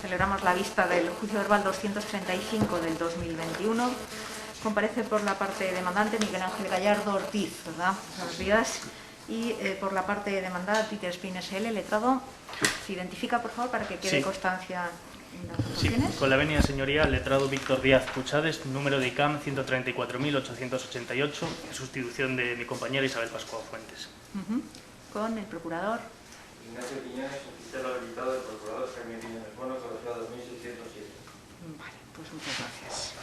celebramos la vista del juicio verbal 235 del 2021. Comparece por la parte demandante Miguel Ángel Gallardo Ortiz, ¿verdad? Buenos días. Y por la parte demandada Peter Spin SL, letrado. Se identifica, por favor, para que quede constancia en las votaciones. Sí, con la venia, señoría, letrado Víctor Díaz Puchades, número de ICAM 134.888, en sustitución de mi compañera Isabel Pascual Fuentes. Con el procurador. Ignacio Piñones, oficial habilitado del procurador Jaime Piñones Bono, colegiado 2607. Vale, pues muchas gracias.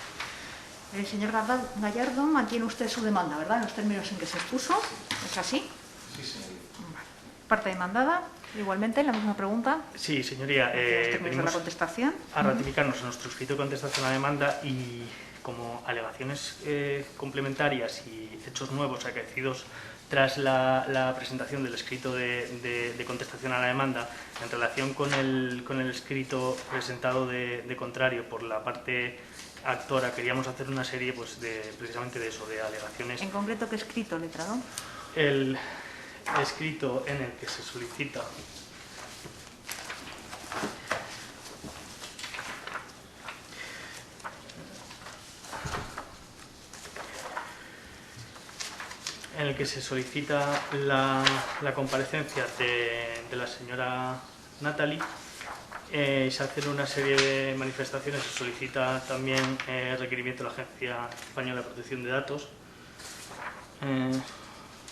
El señor Gallardo mantiene usted su demanda, ¿verdad? En los términos en que se expuso. ¿Es así? Sí, señoría. Vale. Parte demandada, igualmente, la misma pregunta. Sí, señoría. Los términos de la contestación. A ratificarnos en nuestro escrito de contestación a la demanda y como alegaciones complementarias y hechos nuevos acaecidos tras la presentación del escrito de contestación a la demanda en relación con el escrito presentado de contrario por la parte actora, queríamos hacer una serie pues, precisamente de eso, de alegaciones. ¿En concreto qué escrito, letrado? El escrito en el que se solicita la comparecencia de la señora Natalie. Se hacen una serie de manifestaciones, se solicita también requerimiento de la Agencia Española de Protección de Datos.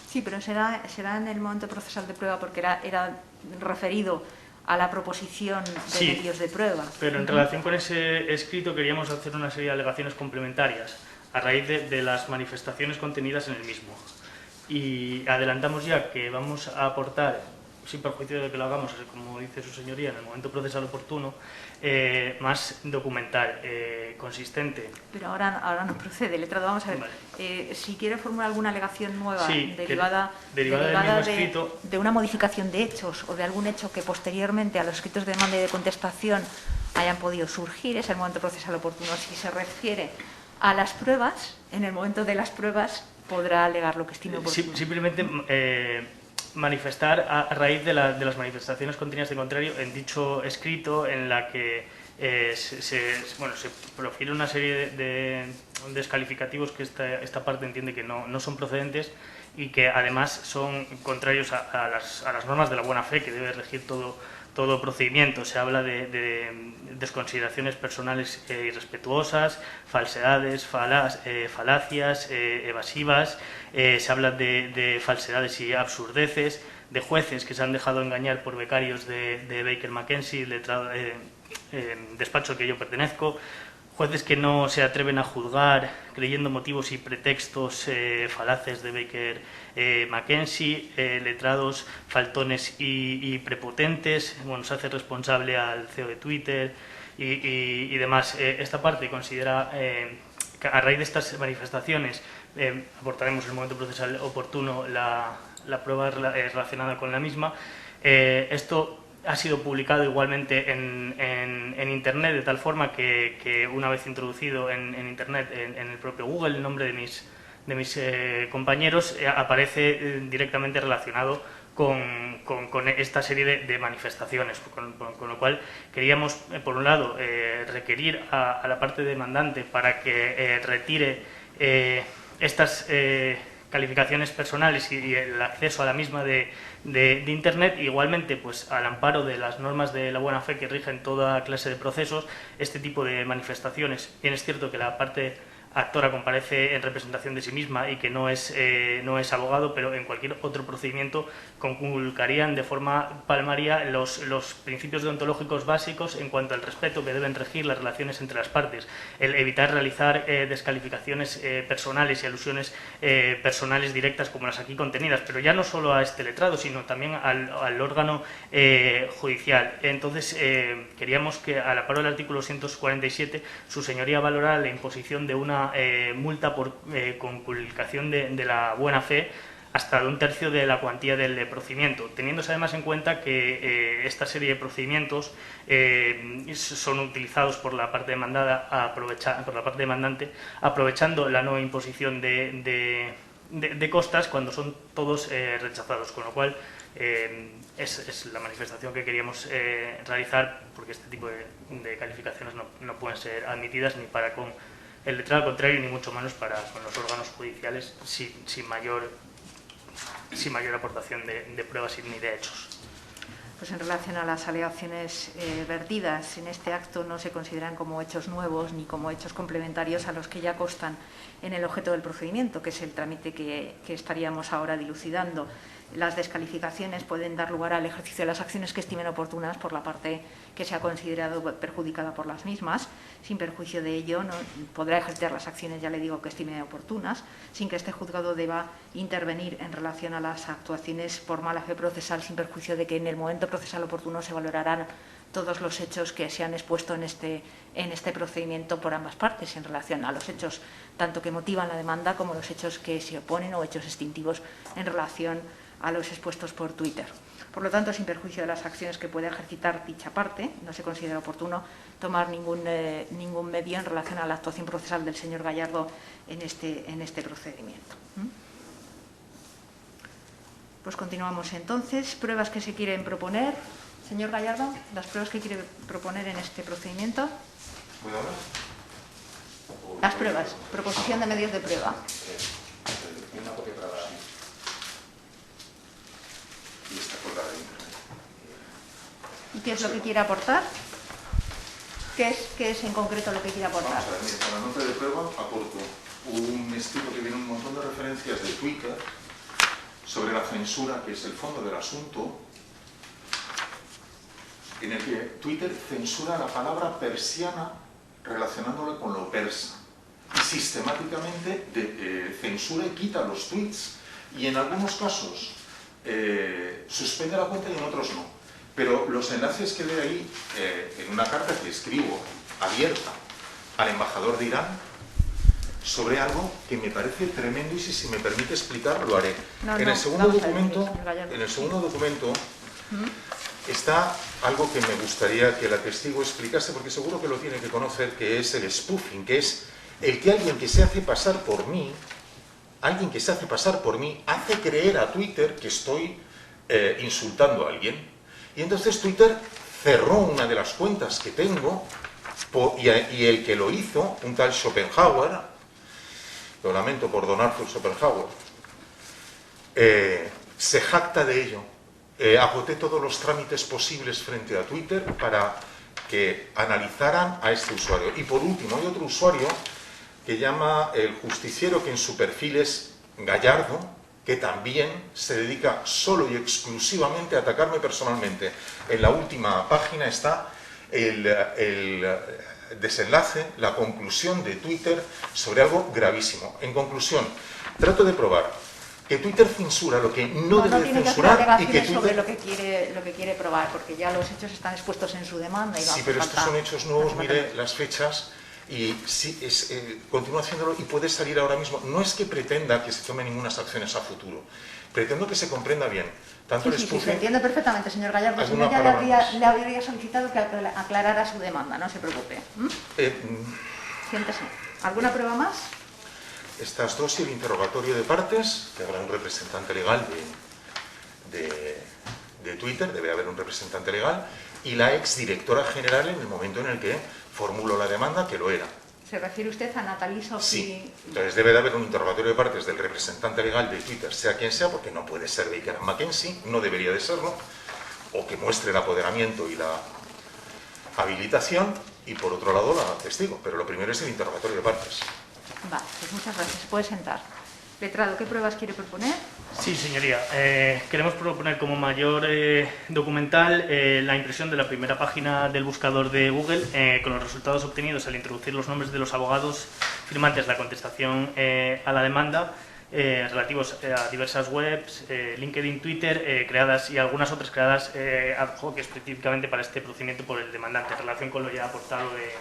Sí, pero será en el momento procesal de prueba porque era referido a la proposición de medios de prueba. Pero en relación con ese escrito queríamos hacer una serie de alegaciones complementarias a raíz de las manifestaciones contenidas en el mismo. Y adelantamos ya que vamos a aportar, sin perjuicio de que lo hagamos, como dice su señoría, en el momento procesal oportuno, más documental, consistente. Pero ahora no procede, letrado. Vamos a ver, vale. Si quiere formular alguna alegación nueva derivada de una modificación de hechos o de algún hecho que posteriormente a los escritos de demanda y de contestación hayan podido surgir, es el momento procesal oportuno. Si se refiere a las pruebas, en el momento de las pruebas podrá alegar lo que estime oportuno. Simplemente manifestar a raíz de las manifestaciones contenidas de contrario en dicho escrito en la que se profiere una serie de descalificativos que esta parte entiende que no son procedentes y que además son contrarios a las normas de la buena fe que debe regir todo procedimiento. Se habla de desconsideraciones personales irrespetuosas, falsedades, falacias, evasivas, se habla de falsedades y absurdeces, de jueces que se han dejado engañar por becarios de Baker McKenzie, despacho al que yo pertenezco, jueces que no se atreven a juzgar creyendo motivos y pretextos falaces de Baker McKenzie, letrados faltones y prepotentes. Bueno, se hace responsable al CEO de Twitter y demás. Esta parte considera que a raíz de estas manifestaciones aportaremos en el momento procesal oportuno la prueba relacionada con la misma. Esto ha sido publicado igualmente en Internet, de tal forma que una vez introducido en Internet, en el propio Google, el nombre de mis compañeros aparece directamente relacionado con esta serie de manifestaciones, con lo cual queríamos, por un lado, requerir a la parte demandante para que retire estas calificaciones personales y el acceso a la misma de Internet. Igualmente, pues al amparo de las normas de la buena fe que rigen toda clase de procesos, este tipo de manifestaciones, bien es cierto que la parte actora comparece en representación de sí misma y que no es abogado, pero en cualquier otro procedimiento conculcarían de forma palmaria los principios deontológicos básicos en cuanto al respeto que deben regir las relaciones entre las partes, el evitar realizar descalificaciones personales y alusiones personales directas como las aquí contenidas, pero ya no solo a este letrado, sino también al órgano judicial. Entonces, queríamos que, al amparo del artículo 247, su señoría valorara la imposición de una multa por conculcación de la buena fe hasta de 1/3 de la cuantía del procedimiento, teniéndose además en cuenta que esta serie de procedimientos son utilizados por la parte demandada, por la parte demandante, aprovechando la nueva imposición de costas cuando son todos rechazados, con lo cual Es la manifestación que queríamos realizar, porque este tipo de calificaciones no pueden ser admitidas ni para con el letrado, al contrario, ni mucho menos para con los órganos judiciales sin mayor aportación de pruebas ni de hechos. Pues en relación a las alegaciones vertidas en este acto, no se consideran como hechos nuevos ni como hechos complementarios a los que ya constan en el objeto del procedimiento, que es el trámite que estaríamos ahora dilucidando. Las descalificaciones pueden dar lugar al ejercicio de las acciones que estimen oportunas por la parte que se ha considerado perjudicada por las mismas. Sin perjuicio de ello, no podrá ejercer las acciones, ya le digo, que estime oportunas, sin que este juzgado deba intervenir en relación a las actuaciones por mala fe procesal, sin perjuicio de que en el momento procesal oportuno se valorarán todos los hechos que se han expuesto en este procedimiento por ambas partes, en relación a los hechos tanto que motivan la demanda como los hechos que se oponen o hechos extintivos en relación a los expuestos por Twitter. Por lo tanto, sin perjuicio de las acciones que pueda ejercitar dicha parte, no se considera oportuno tomar ningún medio en relación a la actuación procesal del señor Gallardo en este procedimiento. Pues continuamos entonces. Pruebas que se quieren proponer. Señor Gallardo, las pruebas que quiere proponer en este procedimiento. ¿Puedo hablar? Las pruebas. Proposición de medios de prueba. Una copia para la... Y está colgada en internet. ¿Y qué es lo que quiere aportar? ¿Qué es en concreto lo que quiere aportar? Vamos a ver, para la nota de prueba aporto un escrito que viene un montón de referencias de Twitter sobre la censura, que es el fondo del asunto, en el que Twitter censura la palabra persiana relacionándola con lo persa. Y sistemáticamente censura y quita los tweets. Y en algunos casos suspende la cuenta y en otros no. Pero los enlaces que ve ahí, en una carta que escribo abierta al embajador de Irán, sobre algo que me parece tremendo y si me permite explicar lo haré. En el segundo documento está algo que me gustaría que la testigo explicase, porque seguro que lo tiene que conocer, que es el spoofing, que es el que alguien que se hace pasar por mí, hace creer a Twitter que estoy insultando a alguien. Y entonces Twitter cerró una de las cuentas que tengo y el que lo hizo, un tal Schopenhauer, lo lamento por don Arthur Schopenhauer, se jacta de ello. Agoté todos los trámites posibles frente a Twitter para que analizaran a este usuario. Y por último, hay otro usuario que llama el justiciero, que en su perfil es Gallardo, que también se dedica solo y exclusivamente a atacarme personalmente. En la última página está el desenlace, la conclusión de Twitter sobre algo gravísimo. En conclusión, trato de probar que Twitter censura lo que no debe censurar y que Twitter... sobre lo que quiere probar, porque ya los hechos están expuestos en su demanda. Y sí, pero estos son hechos nuevos, mire las fechas, y sí, continúa haciéndolo y puede salir ahora mismo. No es que pretenda que se tomen ninguna acciones a futuro, pretendo que se comprenda bien. Tanto sí, se entiende perfectamente, señor Gallardo. Si no, ya le habría solicitado que aclarara su demanda, no se preocupe. Siéntese. ¿Alguna prueba más? Estas dos y el interrogatorio de partes, que habrá un representante legal de Twitter, debe haber un representante legal, y la exdirectora general en el momento en el que formuló la demanda, que lo era. ¿Se refiere usted a Nathalie Sophie? Sí, entonces debe de haber un interrogatorio de partes del representante legal de Twitter, sea quien sea, porque no puede ser Baker & McKenzie, no debería de serlo, o que muestre el apoderamiento y la habilitación, y por otro lado la testigo, pero lo primero es el interrogatorio de partes. Vale, pues muchas gracias. Puede sentar. Letrado, ¿qué pruebas quiere proponer? Sí, señoría. Queremos proponer como mayor documental la impresión de la primera página del buscador de Google con los resultados obtenidos al introducir los nombres de los abogados firmantes de la contestación a la demanda relativos a diversas webs, LinkedIn, Twitter, creadas y algunas otras creadas ad hoc específicamente para este procedimiento por el demandante en relación con lo ya aportado de...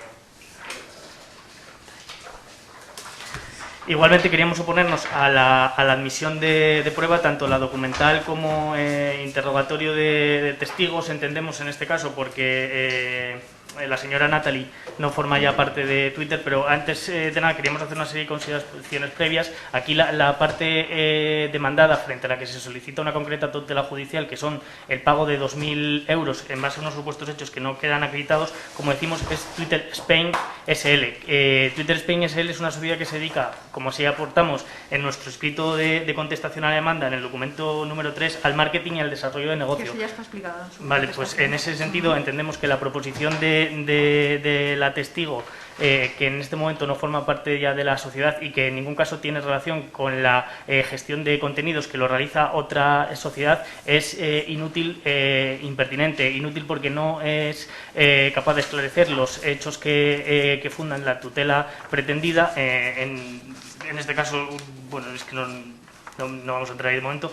Igualmente queríamos oponernos a la admisión de prueba, tanto la documental como interrogatorio de testigos, entendemos en este caso, porque la señora Natalie no forma ya parte de Twitter, pero antes de nada queríamos hacer una serie de consideraciones previas. Aquí la parte demandada, frente a la que se solicita una concreta tutela judicial, que son el pago de 2.000 euros en base a unos supuestos hechos que no quedan acreditados, como decimos, es Twitter Spain SL. Twitter Spain SL es una sociedad que se dedica, como así aportamos en nuestro escrito de contestación a la demanda, en el documento número 3, al marketing y al desarrollo de negocio. Eso ya está explicado. Vale, pues en ese sentido entendemos que la proposición de la testigo, que en este momento no forma parte ya de la sociedad y que en ningún caso tiene relación con la gestión de contenidos que lo realiza otra sociedad, es inútil, impertinente. Inútil porque no es capaz de esclarecer los hechos que fundan la tutela pretendida. En este caso, bueno, es que no vamos a entrar ahí de momento,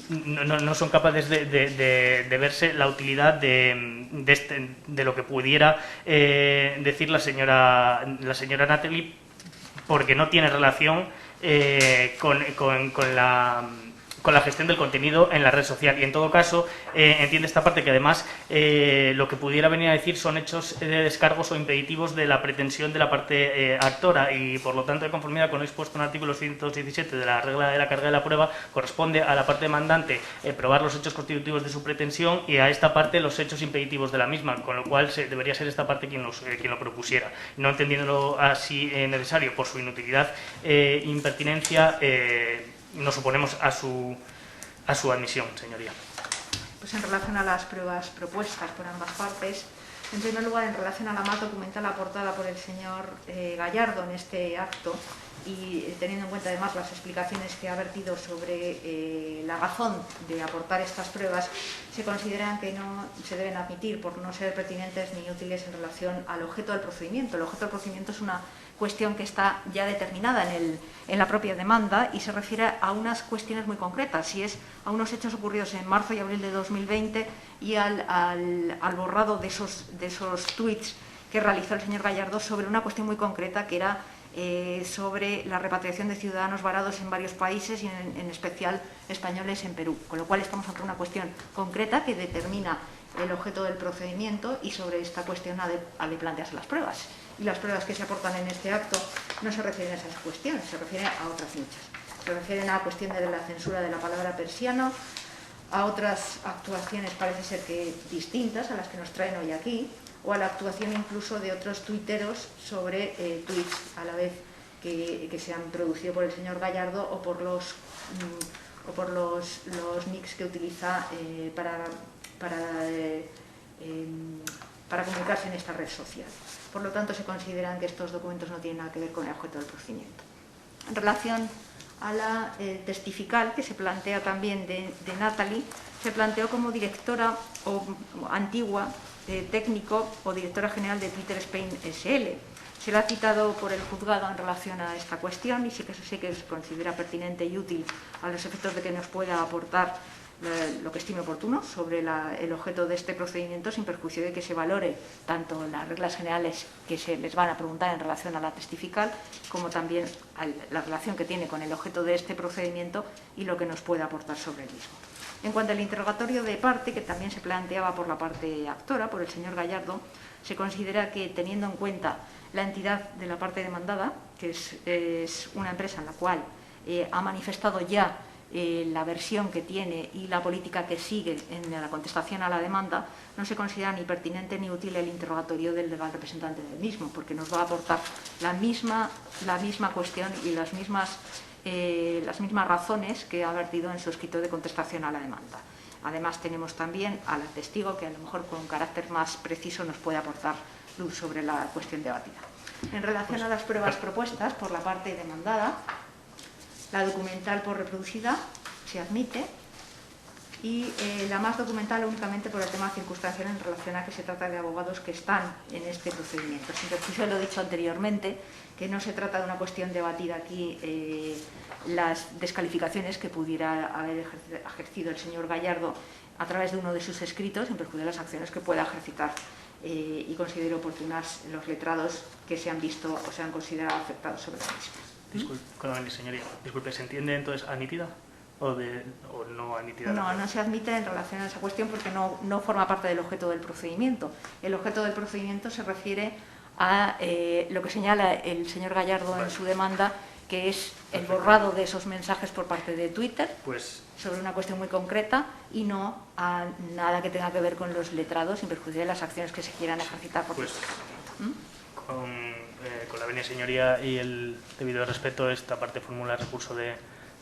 no son capaces de verse la utilidad de lo que pudiera decir la señora Natalie, porque no tiene relación con la gestión del contenido en la red social. Y en todo caso, entiende esta parte que además lo que pudiera venir a decir son hechos de descargos o impeditivos de la pretensión de la parte actora, y por lo tanto, de conformidad con lo expuesto en el artículo 117 de la regla de la carga de la prueba, corresponde a la parte demandante probar los hechos constitutivos de su pretensión y a esta parte los hechos impeditivos de la misma, con lo cual debería ser esta parte quien lo propusiera. No entendiéndolo así necesario por su inutilidad e impertinencia, nos oponemos a su admisión, señoría. Pues en relación a las pruebas propuestas por ambas partes, en primer lugar, en relación a la más documental aportada por el señor Gallardo en este acto, y teniendo en cuenta además las explicaciones que ha vertido sobre la razón de aportar estas pruebas, se consideran que no se deben admitir por no ser pertinentes ni útiles en relación al objeto del procedimiento. El objeto del procedimiento es una cuestión que está ya determinada en la propia demanda y se refiere a unas cuestiones muy concretas, y es a unos hechos ocurridos en marzo y abril de 2020 y al borrado de esos tweets que realizó el señor Gallardo sobre una cuestión muy concreta, que era sobre la repatriación de ciudadanos varados en varios países y en especial españoles en Perú, con lo cual estamos ante una cuestión concreta que determina el objeto del procedimiento, y sobre esta cuestión ha de plantearse las pruebas. Y las pruebas que se aportan en este acto no se refieren a esas cuestiones, se refieren a otras muchas. Se refieren a la cuestión de la censura de la palabra persiano, a otras actuaciones parece ser que distintas a las que nos traen hoy aquí, o a la actuación incluso de otros tuiteros sobre tweets a la vez que se han producido por el señor Gallardo o por los nicks que utiliza para comunicarse en esta red social. Por lo tanto, se consideran que estos documentos no tienen nada que ver con el objeto del procedimiento. En relación a la testifical, que se plantea también de Natalie, se planteó como directora o antigua técnico o directora general de Twitter Spain SL. Se la ha citado por el juzgado en relación a esta cuestión, y sí que se considera pertinente y útil a los efectos de que nos pueda aportar lo que estime oportuno sobre el objeto de este procedimiento, sin perjuicio de que se valore tanto las reglas generales que se les van a preguntar en relación a la testifical, como también la relación que tiene con el objeto de este procedimiento y lo que nos puede aportar sobre el mismo. En cuanto al interrogatorio de parte, que también se planteaba por la parte actora, por el señor Gallardo, se considera que, teniendo en cuenta la entidad de la parte demandada, que es una empresa en la cual ha manifestado ya la versión que tiene y la política que sigue en la contestación a la demanda, no se considera ni pertinente ni útil el interrogatorio del legal representante del mismo, porque nos va a aportar la misma cuestión y las mismas razones que ha vertido en su escrito de contestación a la demanda. Además, tenemos también a la testigo que a lo mejor con un carácter más preciso nos puede aportar luz sobre la cuestión debatida. En relación a las pruebas propuestas por la parte demandada, la documental por reproducida se admite, y la más documental únicamente por el tema circunstancial en relación a que se trata de abogados que están en este procedimiento. Sin perjuicio, lo he dicho anteriormente, que no se trata de una cuestión debatida aquí las descalificaciones que pudiera haber ejercido el señor Gallardo a través de uno de sus escritos, en perjuicio de las acciones que pueda ejercitar, y considero oportunas los letrados que se han visto o se han considerado afectados sobre la misma. Disculpe, señoría. Disculpe, ¿se entiende entonces admitida o no admitida? No se admite en relación a esa cuestión porque no forma parte del objeto del procedimiento. El objeto del procedimiento se refiere a lo que señala el señor Gallardo en su demanda, que es el borrado de esos mensajes por parte de Twitter sobre una cuestión muy concreta y no a nada que tenga que ver con los letrados sin perjuicio de las acciones que se quieran ejercitar por este procedimiento. Con la venia señoría y el debido respeto, esta parte formula recurso de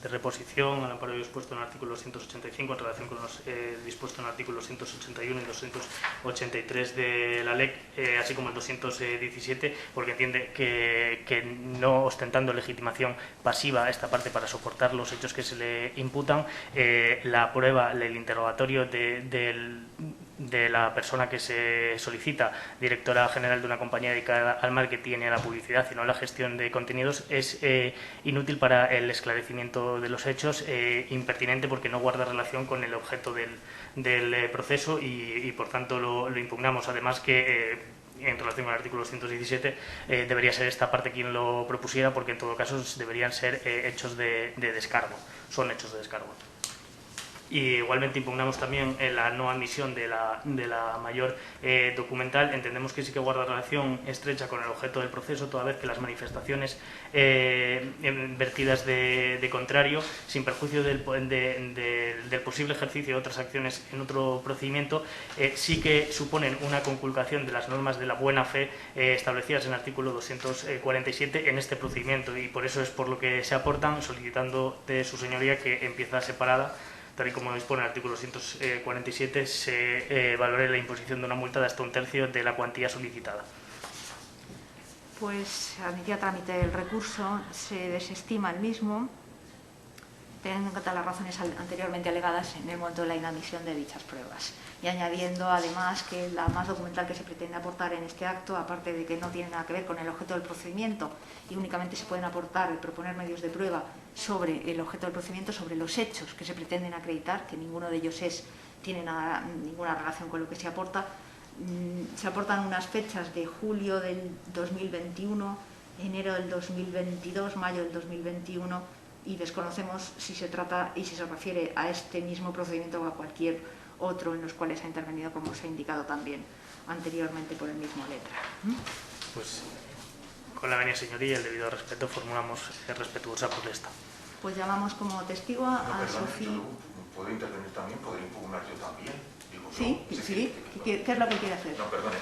reposición al amparo dispuesto en el artículo 285 en relación con los dispuestos en el artículo 281 y 283 de la LEC, así como el 217, porque entiende que no ostentando legitimación pasiva esta parte para soportar los hechos que se le imputan, la prueba, el interrogatorio de la persona que se solicita, directora general de una compañía dedicada al marketing y a la publicidad y no a la gestión de contenidos, es inútil para el esclarecimiento de los hechos, impertinente porque no guarda relación con el objeto del proceso y por tanto lo impugnamos. Además que en relación con el artículo 117 debería ser esta parte quien lo propusiera, porque en todo caso deberían ser hechos de descargo, son hechos de descargo. Y igualmente impugnamos también la no admisión de la mayor documental. Entendemos que sí que guarda relación estrecha con el objeto del proceso, toda vez que las manifestaciones vertidas de contrario, sin perjuicio del posible ejercicio de otras acciones en otro procedimiento, sí que suponen una conculcación de las normas de la buena fe establecidas en el artículo 247 en este procedimiento, y por eso es por lo que se aportan, solicitando de su señoría que en pieza separada, tal y como dispone el artículo 147, se valore la imposición de una multa de hasta 1/3 de la cuantía solicitada. Pues admitido a trámite el recurso, se desestima el mismo, teniendo en cuenta las razones anteriormente alegadas en el momento de la inadmisión de dichas pruebas. Y añadiendo además que la más documental que se pretende aportar en este acto, aparte de que no tiene nada que ver con el objeto del procedimiento y únicamente se pueden aportar y proponer medios de prueba sobre el objeto del procedimiento, sobre los hechos que se pretenden acreditar, que ninguno de ellos tiene ninguna relación con lo que se aporta, se aportan unas fechas de julio del 2021, enero del 2022, mayo del 2021, y desconocemos si se trata y si se refiere a este mismo procedimiento o a cualquier otro en los cuales ha intervenido, como se ha indicado también anteriormente por el mismo letra. Pues con la venia señoría y el debido respeto formulamos respetuosa protesta. Pues llamamos como testigo a Sofía. ¿Puedo intervenir también? ¿Podría impugnar yo también? Digo, sí, no, sí. ¿Qué es lo que quiere hacer? No, perdone,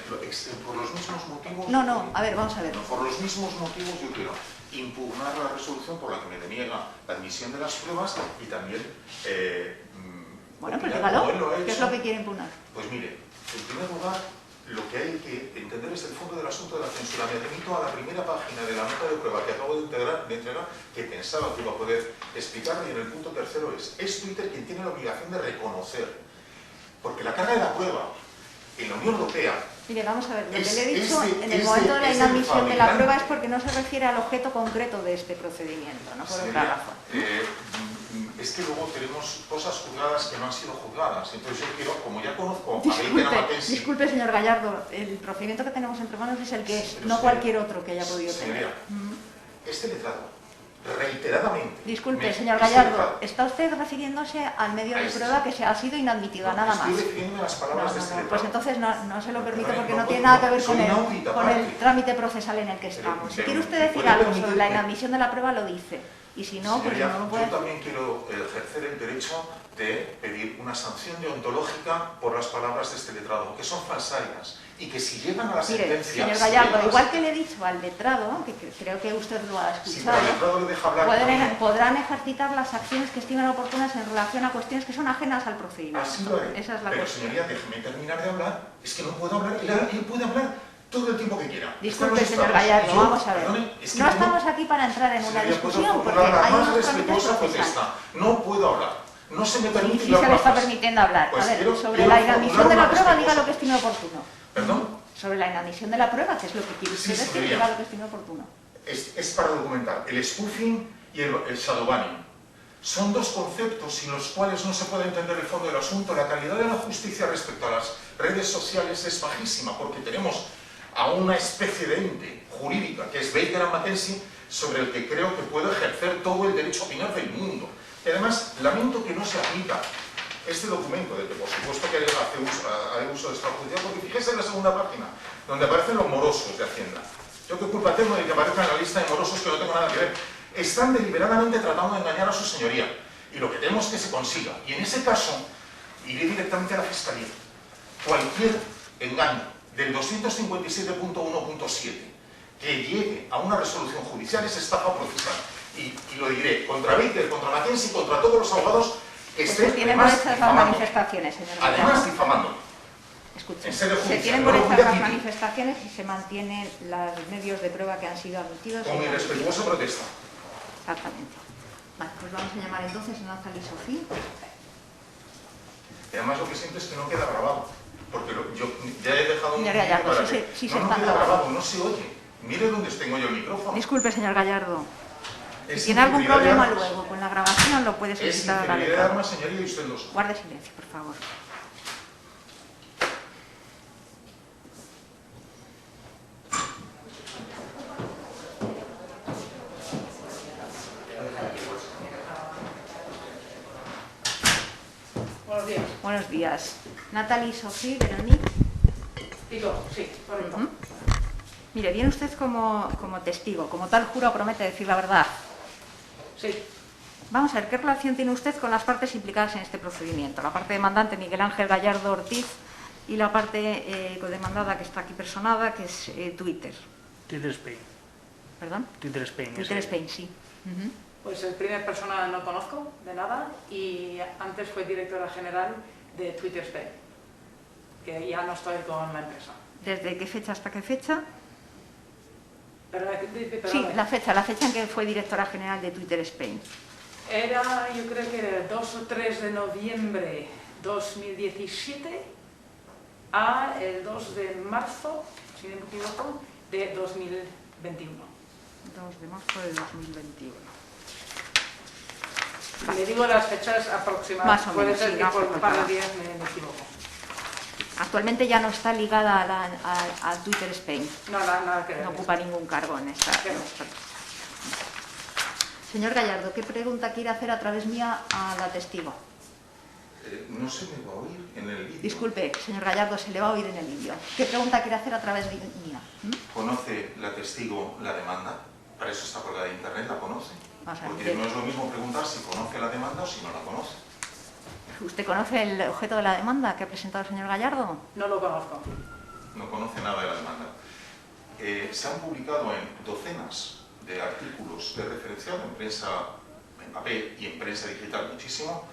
por los mismos motivos... No, a ver, vamos a ver. Por los mismos motivos yo quiero impugnar la resolución por la que me deniega la admisión de las pruebas y también... bueno, pues dígalo. ¿Qué es lo que quiere impugnar? Pues mire, en primer lugar, lo que hay que entender es el fondo del asunto de la censura. Me remito a la primera página de la nota de prueba que acabo de entregar, que pensaba que iba a poder explicar, y en el punto tercero es Twitter quien tiene la obligación de reconocer, porque la carga de la prueba en la Unión Europea... Mire, vamos a ver, lo que le he dicho en el momento de la inadmisión de la prueba es porque no se refiere al objeto concreto de este procedimiento, no por otra razón. Es que luego tenemos cosas juzgadas que no han sido juzgadas. Entonces yo quiero, como ya conozco a Baker Mackenzie... Disculpe, señor Gallardo, el procedimiento que tenemos entre manos es el que es, no cualquier otro que haya podido tener. Este letrado, reiteradamente... Disculpe, señor Gallardo, está usted refiriéndose al medio de prueba que se ha sido inadmitido, nada más. Estoy refiriéndome a las palabras de este letrado. Pues entonces no se lo permito porque no tiene nada que ver con el trámite procesal en el que estamos. Si quiere usted decir algo sobre la inadmisión de la prueba, lo dice. Y si no, pues no lo puede... Yo también quiero ejercer el derecho de pedir una sanción deontológica por las palabras de este letrado, que son falsarias, y que si llegan a la sentencia... Señor Gallardo, igual que le he dicho al letrado, que creo que usted lo ha escuchado, podrán ejercitar las acciones que estimen oportunas en relación a cuestiones que son ajenas al procedimiento. Así lo haré. Esa es la Pero cuestión. señoría, déjeme terminar de hablar. Es que no puedo hablar, él puede hablar todo el tiempo que quiera. Disculpe, señor Gallardo, vamos a ver. No estamos aquí para entrar en una discusión, porque hay unos trámites procesales. No puedo hablar. No se me permite hablar. Sí se le está permitiendo hablar. A ver, sobre la inadmisión de la prueba, diga lo que estime oportuno. ¿Perdón? Sobre la inadmisión de la prueba, que es lo que quiere usted decir, diga lo que estime oportuno. Es para documentar. El spoofing y el shadowbanning son dos conceptos sin los cuales no se puede entender el fondo del asunto. La calidad de la justicia respecto a las redes sociales es bajísima, porque tenemos a una especie de ente jurídica, que es Baker Mackenzie, sobre el que creo que puedo ejercer todo el derecho a opinar del mundo. Y además, lamento que no se aplica este documento, del que por supuesto que haré uso de esta oportunidad, porque fíjese en la segunda página, donde aparecen los morosos de Hacienda. Yo qué culpa tengo de que aparezca en la lista de morosos que no tengo nada que ver. Están deliberadamente tratando de engañar a su señoría. Y lo que temo es que se consiga. Y en ese caso, iré directamente a la Fiscalía. Cualquier engaño del 257.1.7 que llegue a una resolución judicial es estafa procesal. Y lo diré contra Baker, contra Mackenzie, contra todos los abogados que estén además difamando. Manifestaciones, señor. Además difamando. Escuchen, se tienen por hechas las manifestaciones y se mantienen los medios de prueba que han sido admitidos. Con mi respetuosa protesta. Exactamente. Vale, pues vamos a llamar entonces a Natalie Sofí. Y además lo que siento es que no queda grabado. Porque yo ya he dejado un... Señor Gallardo, para sí no queda grabado, no se oye. Mire dónde tengo yo el micrófono. Disculpe, señor Gallardo. Si tiene algún problema luego con la grabación, lo puede solicitar a la letra. Es integridad de armas, señoría, y usted lo sabe. Guarde silencio, por favor. Buenos días. Buenos días. Natalie Sofí, Veronique. Digo, sí, correcto. Mire, viene usted como testigo, como tal juro promete decir la verdad. Sí. Vamos a ver, ¿qué relación tiene usted con las partes implicadas en este procedimiento? La parte demandante Miguel Ángel Gallardo Ortiz y la parte codemandada que está aquí personada, que es Twitter. Twitter Spain. ¿Perdón? Twitter Spain. Twitter Spain, sí. Pues el primer persona no conozco de nada y antes fue directora general de Twitter Spain, que ya no estoy con la empresa. ¿Desde qué fecha hasta qué fecha? Perdón. Sí, la fecha en que fue directora general de Twitter Spain. Era, yo creo que era el 2 o 3 de noviembre 2017 a el 2 de marzo, si no me equivoco, de 2021. 2 de marzo de 2021. Le digo las fechas aproximadas, Más o puede menos, ser sí, que por un par de más días me equivoco. Actualmente ya no está ligada a Twitter Spain. No, nada que ver. No ocupa ningún cargo en esta. Señor Gallardo, ¿qué pregunta quiere hacer a través mía a la testigo? No se me va a oír en el vídeo. Disculpe, señor Gallardo, se le va a oír en el vídeo. ¿Qué pregunta quiere hacer a través de mía? ¿Conoce la testigo la demanda? Para eso está colgada de internet, ¿la conoce? Porque no es lo mismo preguntar si conoce la demanda o si no la conoce. ¿Usted conoce el objeto de la demanda que ha presentado el señor Gallardo? No lo conozco. No conoce nada de la demanda. Se han publicado en docenas de artículos de referenciado en prensa en papel y en prensa digital muchísimo,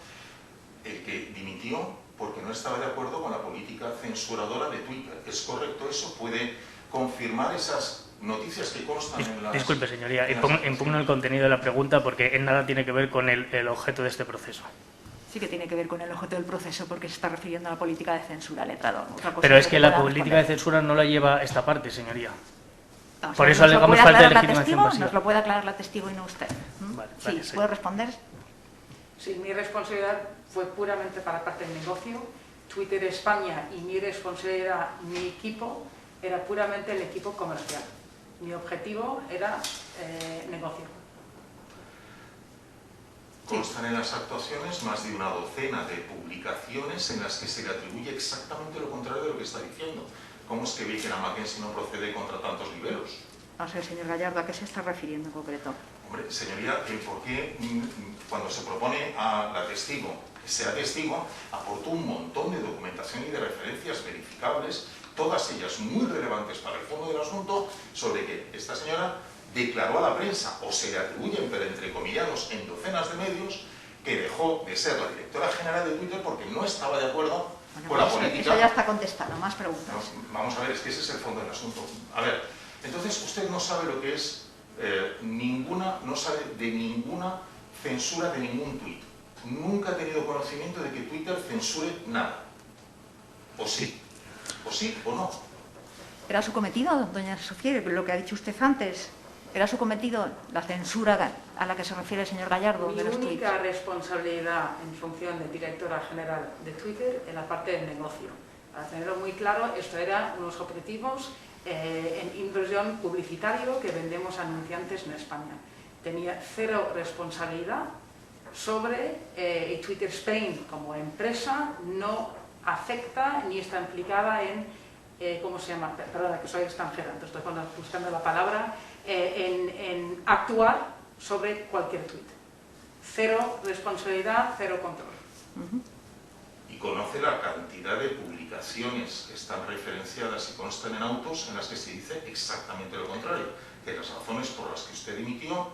el que dimitió porque no estaba de acuerdo con la política censuradora de Twitter. ¿Es correcto eso? ¿Puede confirmar esas noticias que constan en las... Disculpe, señoría, impugno el contenido de la pregunta porque en nada tiene que ver con el objeto de este proceso. Sí que tiene que ver con el objeto del proceso porque se está refiriendo a la política de censura, letrado. Pero es que la política de censura no la lleva esta parte, señoría. No, por eso alegamos falta de legitimación pasiva. Nos lo puede aclarar la testigo y no usted. Vale, sí, vale, sí. ¿Puede responder? Sí, mi responsabilidad fue puramente para parte del negocio. Twitter España y mi responsabilidad, mi equipo, era puramente el equipo comercial. Mi objetivo era negocio. Constan en las actuaciones más de una docena de publicaciones en las que se le atribuye exactamente lo contrario de lo que está diciendo. ¿Cómo es que Baker a Mackenzie no procede contra tantos liberos? No sé, señor Gallardo, ¿a qué se está refiriendo en concreto? Hombre, señoría, ¿por qué cuando se propone a la testigo que sea testigo, aportó un montón de documentación y de referencias verificables, todas ellas muy relevantes para el fondo del asunto, sobre que esta señora declaró a la prensa, o se le atribuyen, pero entrecomillados, en docenas de medios, que dejó de ser la directora general de Twitter porque no estaba de acuerdo con la política. Eso ya está contestado, más preguntas. No, vamos a ver, es que ese es el fondo del asunto. A ver, entonces usted no sabe lo que es no sabe de ninguna censura de ningún tuit. Nunca ha tenido conocimiento de que Twitter censure nada. ¿O sí? ¿O sí o no? ¿Era su cometido, doña Sofía, lo que ha dicho usted antes? ¿Era su cometido la censura a la que se refiere el señor Gallardo de los tweets? Mi única responsabilidad en función de directora general de Twitter en la parte del negocio. Para tenerlo muy claro, esto era unos objetivos en inversión publicitario que vendemos a anunciantes en España. Tenía cero responsabilidad sobre Twitter Spain como empresa no afecta ni está implicada en, ¿cómo se llama? Perdona, que soy extranjera, entonces estoy buscando la palabra, en actuar sobre cualquier tweet. Cero responsabilidad, cero control. Y conoce la cantidad de publicaciones que están referenciadas y constan en autos en las que se dice exactamente lo contrario, que las razones por las que usted dimitió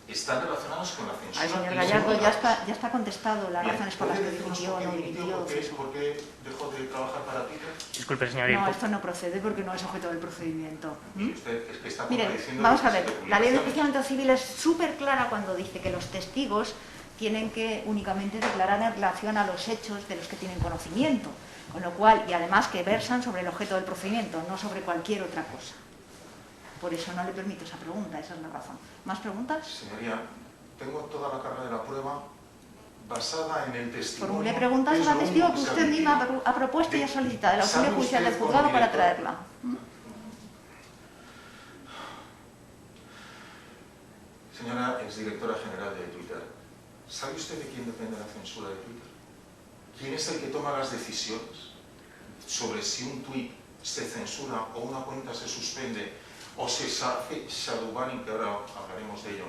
están relacionadas con la censura. Ay, señor Gallardo, ya está contestado las razones por las que dimitió o no dimitió. ¿Por qué dejó de trabajar para Twitter? Disculpe, señoría. No, esto no procede porque no es objeto del procedimiento. Y usted es que está Miren, contradiciendo. vamos a ver, la ley de enjuiciamiento civil es súper clara cuando dice que los testigos tienen que únicamente declarar en relación a los hechos de los que tienen conocimiento, con lo cual, y además que versan sobre el objeto del procedimiento, no sobre cualquier otra cosa. Por eso no le permito esa pregunta, esa es la razón. ¿Más preguntas? Señoría, tengo toda la carga de la prueba basada en el testimonio. Formulé preguntas a la testigo que usted misma ha propuesto y ha solicitado el auxilio judicial del juzgado para traerla. Señora exdirectora general de Twitter, ¿sabe usted de quién depende la censura de Twitter? ¿Quién es el que toma las decisiones sobre si un tuit se censura o una cuenta se suspende o se hace shadowbanning, que ahora hablaremos de ello?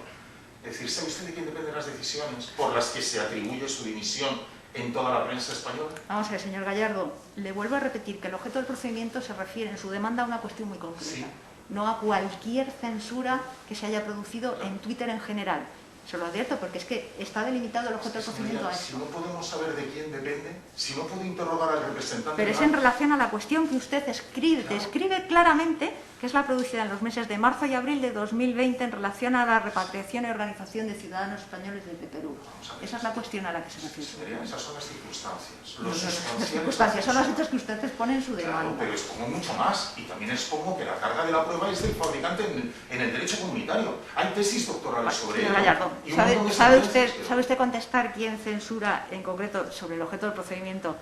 Es decir, ¿sabe usted de quién dependen las decisiones por las que se atribuye su dimisión en toda la prensa española? Vamos a ver, señor Gallardo, le vuelvo a repetir que el objeto del procedimiento se refiere en su demanda a una cuestión muy concreta. Sí. No a cualquier censura que se haya producido en Twitter en general. Se lo advierto porque es que está delimitado el objeto del procedimiento a eso. Si no podemos saber de quién depende, si no puedo interrogar al representante... Pero es en relación a la cuestión que usted describe claramente, que es la producida en los meses de marzo y abril de 2020 en relación a la repatriación y organización de ciudadanos españoles desde Perú. Esa es la cuestión a la que se refiere. Esas son las circunstancias. Las circunstancias son los hechos que usted expone en su demanda. Claro, pero expongo mucho más y también expongo que la carga de la prueba es del fabricante en el derecho comunitario. Hay tesis doctorales sobre ello. Gallardo, ¿sabe usted contestar quién censura en concreto sobre el objeto del procedimiento?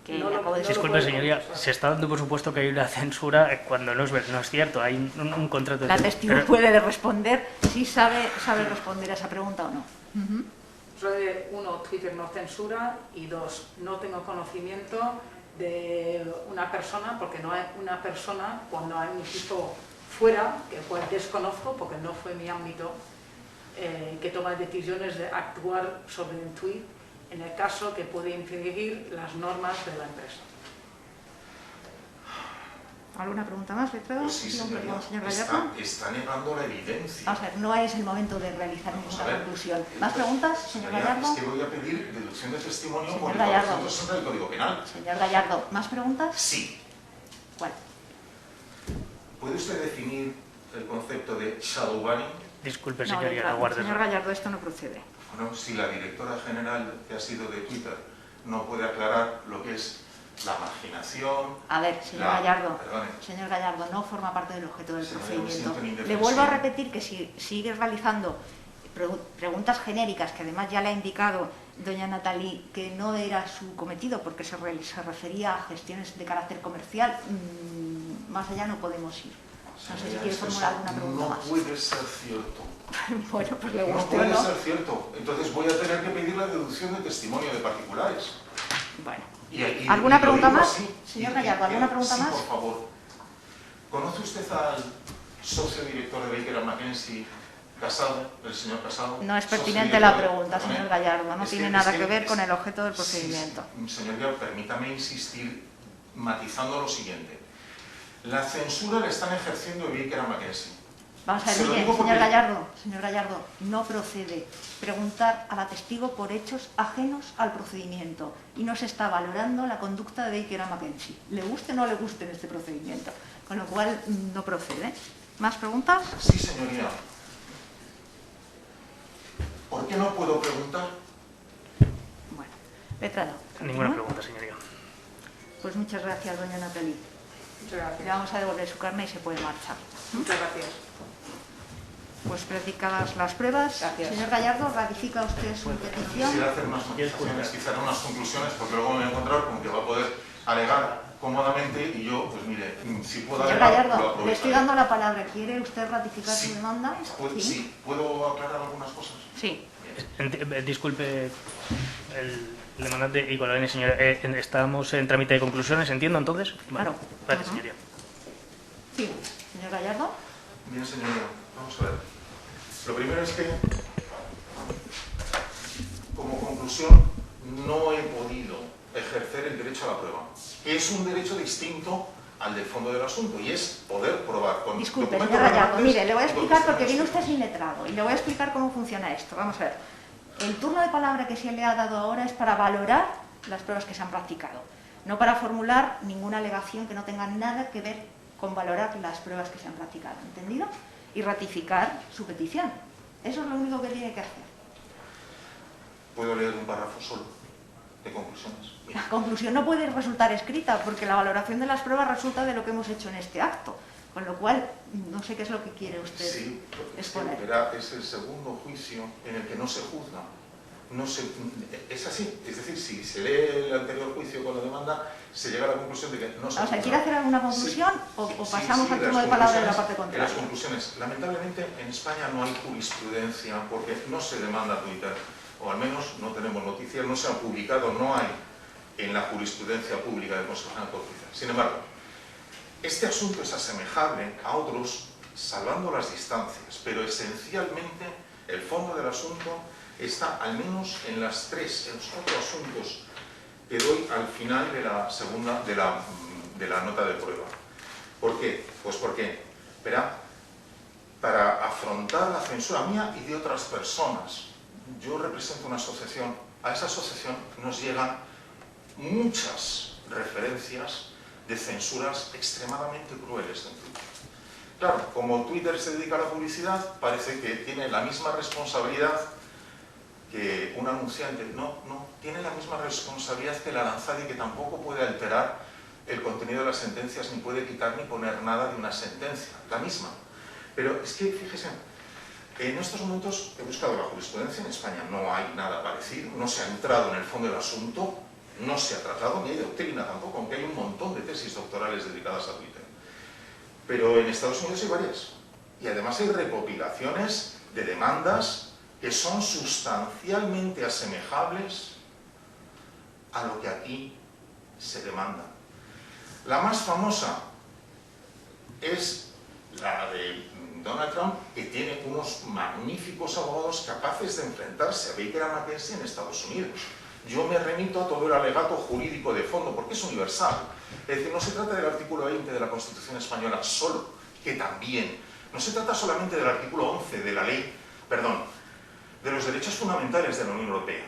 Que No, acabo de decir? Disculpe, señoría, se está dando por supuesto que hay una censura cuando no es cierto, hay un contrato de... La testigo puede responder si sabe responder a esa pregunta o no. Uno, Twitter no censura, y dos, no tengo conocimiento de una persona, porque no hay una persona, cuando hay un equipo fuera, que desconozco porque no fue mi ámbito, que toma decisiones de actuar sobre un tweet en el caso que puede infringir las normas de la empresa. ¿Alguna pregunta más, letrado? Pues sí, señoría, señor Gallardo. está negando la evidencia. Vamos a ver, no es el momento de realizar ninguna conclusión. ¿Más preguntas, señor Gallardo? Es que voy a pedir deducción de testimonio Señor por el Gallardo. 460 del Código Penal. Señor Gallardo, ¿más preguntas? Sí. ¿Cuál? ¿Puede usted definir el concepto de shadowbanning? Disculpe, No, señoría, letrado. aguarde. Señor Gallardo, esto no procede. Bueno, si la directora general que ha sido de Twitter no puede aclarar lo que es la marginación... A ver, señor Gallardo, no forma parte del objeto del procedimiento. Le vuelvo a repetir que si sigue realizando preguntas genéricas, que además ya le ha indicado doña Natalie que no era su cometido porque se refería a gestiones de carácter comercial, más allá no podemos ir. No sé si quiere formular alguna pregunta más. No puede ser cierto. Bueno, pues le No guste o no. puede ser cierto. Entonces voy a tener que pedir la deducción de testimonio de particulares. Bueno. Y ¿Alguna pregunta digo más? así, Señor Gallardo, ¿alguna pregunta más? Sí, por favor. ¿Conoce usted al socio director de Baker & McKenzie, Casado, el señor Casado? No es pertinente la pregunta, señor Gallardo. No tiene nada que ver con el objeto del procedimiento. Señoría, permítame insistir matizando lo siguiente. La censura la están ejerciendo Baker & McKenzie. Vamos a ver, mire, señor Gallardo, no procede preguntar a la testigo por hechos ajenos al procedimiento y no se está valorando la conducta de Baker & McKenzie. Le guste o no le guste en este procedimiento, con lo cual no procede. ¿Más preguntas? Sí, señoría. ¿Por qué no puedo preguntar? Bueno, letrado. Ninguna pregunta, señoría. Pues muchas gracias, doña Natalie. Muchas gracias. Le vamos a devolver su carne y se puede marchar. Muchas gracias. Pues practicadas las pruebas, Gracias. señor Gallardo, ¿ratifica usted su petición? Quisiera hacer unas conclusiones, porque luego me voy a encontrar con que va a poder alegar cómodamente y yo, pues mire, si puedo Señor alegar, lo Gallardo, le aprovecharé. estoy dando la palabra. ¿Quiere usted ratificar Sí. su demanda? Sí, ¿puedo aclarar algunas cosas? Sí. Bien. Disculpe el demandante y con la señora. Estamos en trámite de conclusiones, ¿entiendo entonces? Vale. Claro. Gracias, señoría. Sí, señor Gallardo. Bien, señoría, vamos a ver. Lo primero es que, como conclusión, no he podido ejercer el derecho a la prueba, que es un derecho distinto al del fondo del asunto, y es poder probar con Disculpe, documentos señor Gallardo, relevantes. mire, le voy a explicar porque viene usted sin letrado y le voy a explicar cómo funciona esto. Vamos a ver. El turno de palabra que se le ha dado ahora es para valorar las pruebas que se han practicado, no para formular ninguna alegación que no tenga nada que ver con valorar las pruebas que se han practicado, ¿entendido? Y ratificar su petición. Eso es lo único que tiene que hacer. ¿Puedo leer un párrafo solo de conclusiones? Mira. La conclusión no puede resultar escrita porque la valoración de las pruebas resulta de lo que hemos hecho en este acto, con lo cual no sé qué es lo que quiere usted exponer. Verá, es el segundo juicio en el que no se juzga. Es así, es decir, si se lee el anterior juicio con la demanda, se llega a la conclusión de que no se juzga. O sea, ¿quiere hacer alguna conclusión o pasamos al turno de palabra de la parte contraria? En las conclusiones, lamentablemente en España no hay jurisprudencia porque no se demanda Twitter, o al menos no tenemos noticias, no se han publicado, no hay en la jurisprudencia pública del Consejo General de Justicia. Sin embargo, este asunto es asemejable a otros, salvando las distancias, pero esencialmente el fondo del asunto está al menos en los cuatro asuntos que doy al final de la segunda de la nota de prueba. ¿Por qué? Pues porque, verá, para afrontar la censura mía y de otras personas, yo represento una asociación, a esa asociación nos llegan muchas referencias de censuras extremadamente crueles en Twitter. Claro, como Twitter se dedica a la publicidad, parece que tiene la misma responsabilidad que un anunciante. No, tiene la misma responsabilidad que la lanzada y que tampoco puede alterar el contenido de las sentencias, ni puede quitar ni poner nada de una sentencia, la misma. Pero es que, fíjese, en estos momentos he buscado la jurisprudencia, en España no hay nada parecido, no se ha entrado en el fondo del asunto, no se ha tratado, ni hay doctrina tampoco, aunque hay un montón de tesis doctorales dedicadas a Twitter. Pero en Estados Unidos hay varias. Y además hay recopilaciones de demandas que son sustancialmente asemejables a lo que aquí se demanda. La más famosa es la de Donald Trump, que tiene unos magníficos abogados capaces de enfrentarse a Baker y McKenzie en Estados Unidos. Yo me remito a todo el alegato jurídico de fondo, porque es universal. Es decir, no se trata del artículo 20 de la Constitución Española solo, que también. No se trata solamente del artículo 11 de la ley, de los derechos fundamentales de la Unión Europea.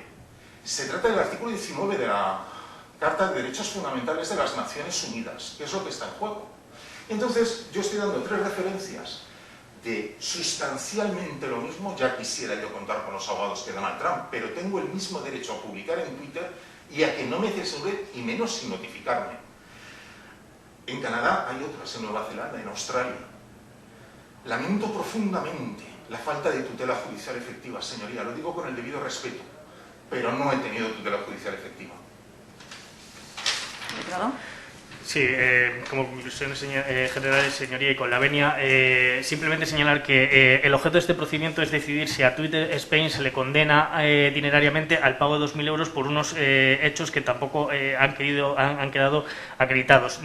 Se trata del artículo 19 de la Carta de Derechos Fundamentales de las Naciones Unidas, que es lo que está en juego. Entonces, yo estoy dando tres referencias de sustancialmente lo mismo. Ya quisiera yo contar con los abogados que Donald Trump, pero tengo el mismo derecho a publicar en Twitter y a que no me censuren, y menos sin notificarme. En Canadá hay otras, en Nueva Zelanda, en Australia. Lamento profundamente la falta de tutela judicial efectiva, señoría, lo digo con el debido respeto, pero no he tenido tutela judicial efectiva. ¿Perdón? Sí, como conclusiones generales, señoría, y con la venia, simplemente señalar que el objeto de este procedimiento es decidir si a Twitter Spain se le condena dinerariamente al pago de 2.000 euros por unos hechos que tampoco han quedado acreditados.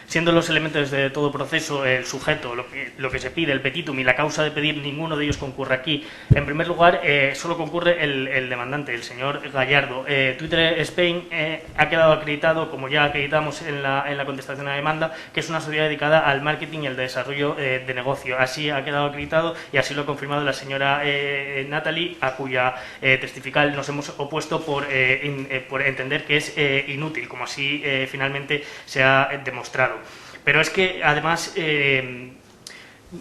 Siendo los elementos de todo proceso el sujeto, lo que se pide, el petitum y la causa de pedir, ninguno de ellos concurre aquí. En primer lugar, solo concurre el demandante, el señor Gallardo. Twitter Spain ha quedado acreditado, como ya acreditamos en la contestación a la demanda, que es una sociedad dedicada al marketing y el desarrollo de negocio. Así ha quedado acreditado y así lo ha confirmado la señora Natalie, a cuya testifical nos hemos opuesto por entender que es inútil, como así finalmente se ha demostrado. Pero es que, además,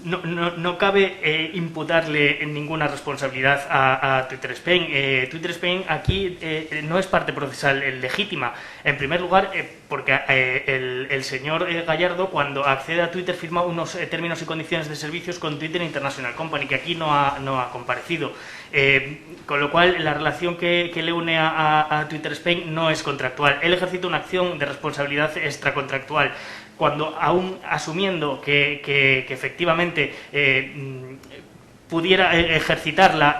no cabe imputarle ninguna responsabilidad a Twitter Spain. Twitter Spain aquí no es parte procesal legítima. En primer lugar, porque el señor Gallardo, cuando accede a Twitter, firma unos términos y condiciones de servicios con Twitter International Company, que aquí no ha comparecido. Con lo cual, la relación que le une a Twitter Spain no es contractual. Él ejercita una acción de responsabilidad extracontractual, cuando, aún asumiendo que efectivamente pudiera ejercitarla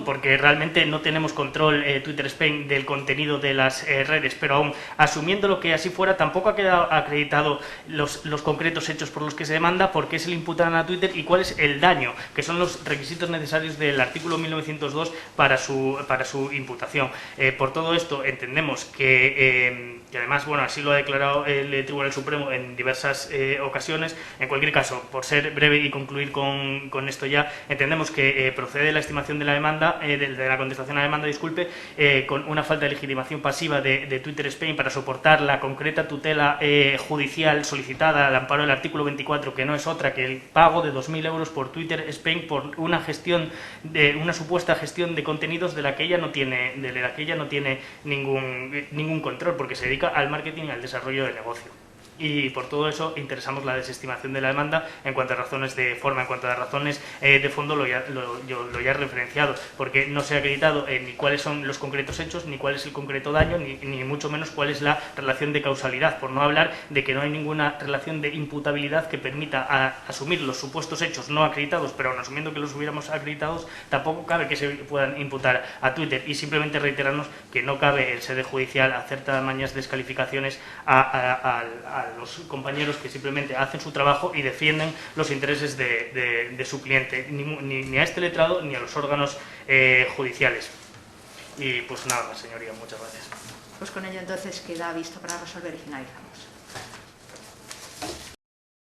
porque realmente no tenemos control Twitter Spain del contenido de las redes, pero aún asumiendo lo que así fuera, tampoco ha quedado acreditado los concretos hechos por los que se demanda, por qué se le imputan a Twitter y cuál es el daño, que son los requisitos necesarios del artículo 1902 para su imputación. Por todo esto entendemos que además, bueno, así lo ha declarado el Tribunal Supremo en diversas ocasiones. En cualquier caso, por ser breve y concluir con esto ya, entendemos que procede la estimación de la demanda, de la contestación a la demanda, disculpe, con una falta de legitimación pasiva de Twitter Spain para soportar la concreta tutela judicial solicitada al amparo del artículo 24, que no es otra que el pago de 2.000 euros por Twitter Spain por una supuesta gestión de contenidos de la que ella no tiene ningún control, porque se dedica al marketing y al desarrollo del negocio. Y por todo eso interesamos la desestimación de la demanda en cuanto a razones de forma, en cuanto a razones de fondo lo ya he referenciado, porque no se ha acreditado ni cuáles son los concretos hechos, ni cuál es el concreto daño, ni mucho menos cuál es la relación de causalidad, por no hablar de que no hay ninguna relación de imputabilidad que permita asumir los supuestos hechos no acreditados, pero aun asumiendo que los hubiéramos acreditados, tampoco cabe que se puedan imputar a Twitter, y simplemente reiterarnos que no cabe el sede judicial hacer tamañas descalificaciones a los compañeros que simplemente hacen su trabajo y defienden los intereses de su cliente, ni a este letrado ni a los órganos judiciales. Y pues nada más, señoría, muchas gracias. Pues con ello entonces queda visto para resolver y finalizamos.